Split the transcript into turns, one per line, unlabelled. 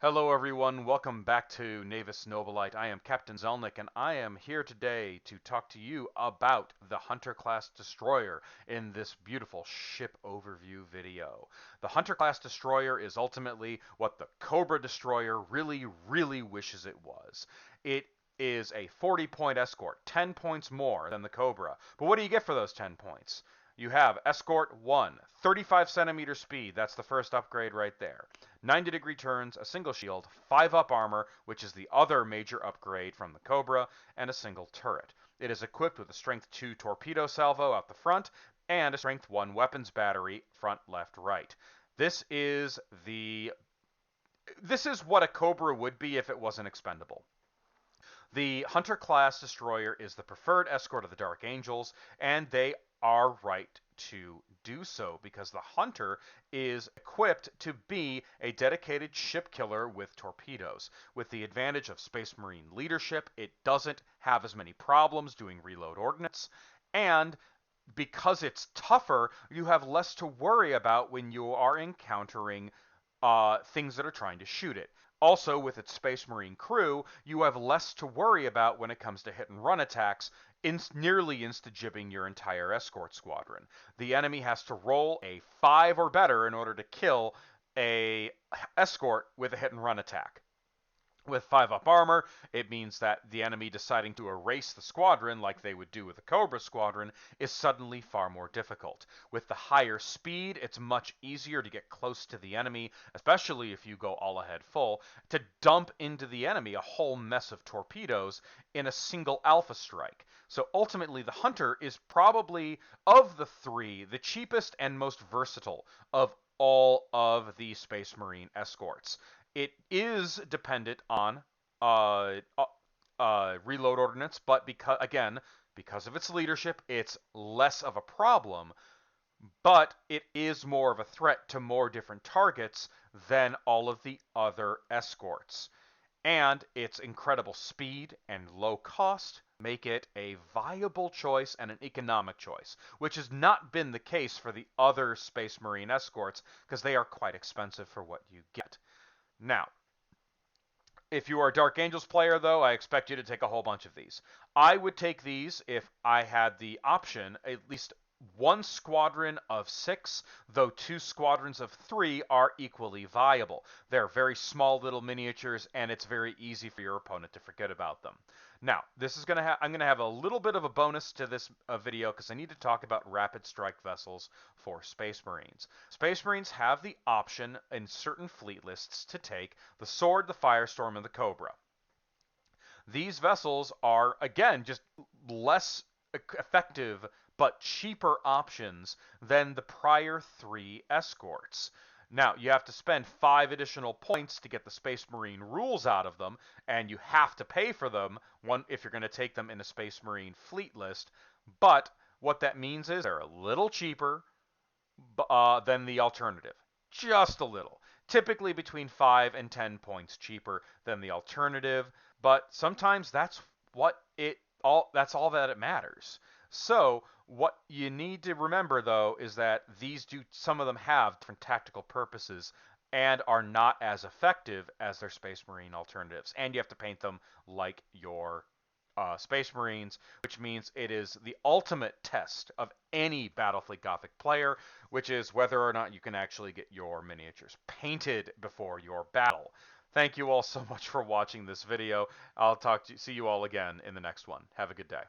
Hello everyone, welcome back to Navis Nobilite. I am Captain Zelnick and I am here today to talk to you about the Hunter-class destroyer in this beautiful ship overview video. The Hunter-class destroyer is ultimately what the Cobra destroyer really wishes it was. It is a 40-point escort, 10 points more than the Cobra. But what do you get for those 10 points? You have Escort 1, 35 centimeter speed, that's the first upgrade right there. 90-degree turns, a single shield, 5 up armor, which is the other major upgrade from the Cobra, and a single turret. It is equipped with a Strength 2 torpedo salvo out the front, and a Strength 1 weapons battery, front, left, right. This is what a Cobra would be if it wasn't expendable. The Hunter-class destroyer is the preferred escort of the Dark Angels, and they are right to do so because the Hunter is equipped to be a dedicated ship killer with torpedoes. With the advantage of Space Marine leadership, it doesn't have as many problems doing reload ordnance, and because it's tougher, you have less to worry about when you are encountering things that are trying to shoot it. Also, with its Space Marine crew, you have less to worry about when it comes to hit and run attacks, nearly insta-jibbing your entire escort squadron. The enemy has to roll a 5 or better in order to kill a escort with a hit and run attack. With 5 up armor, it means that the enemy deciding to erase the squadron, like they would do with a Cobra squadron, is suddenly far more difficult. With the higher speed, it's much easier to get close to the enemy, especially if you go all ahead full, to dump into the enemy a whole mess of torpedoes in a single alpha strike. So ultimately, the Hunter is probably, of the three, the cheapest and most versatile of all of the Space Marine escorts. It is dependent on reload ordnance, but because of its leadership, it's less of a problem. But it is more of a threat to more different targets than all of the other escorts. And its incredible speed and low cost make it a viable choice and an economic choice, which has not been the case for the other Space Marine escorts because they are quite expensive for what you get. Now, if you are a Dark Angels player, though, I expect you to take a whole bunch of these. I would take these if I had the option, at least one squadron of 6, though 2 squadrons of 3 are equally viable. They're very small little miniatures, and it's very easy for your opponent to forget about them. Now, I'm gonna have a little bit of a bonus to this video because I need to talk about rapid strike vessels for Space Marines. Space Marines have the option in certain fleet lists to take the Sword, the Firestorm, and the Cobra. These vessels are, again, just less effective but cheaper options than the prior 3 escorts. Now, you have to spend 5 additional points to get the Space Marine rules out of them, and you have to pay for them if you're going to take them in a Space Marine fleet list. But what that means is they're a little cheaper than the alternative. Just a little. Typically between 5 and 10 points cheaper than the alternative, but sometimes that's all that it matters. So, what you need to remember though is that some of them have different tactical purposes and are not as effective as their Space Marine alternatives. And you have to paint them like your Space Marines, which means it is the ultimate test of any Battlefleet Gothic player, which is whether or not you can actually get your miniatures painted before your battle. Thank you all so much for watching this video. See you all again in the next one. Have a good day.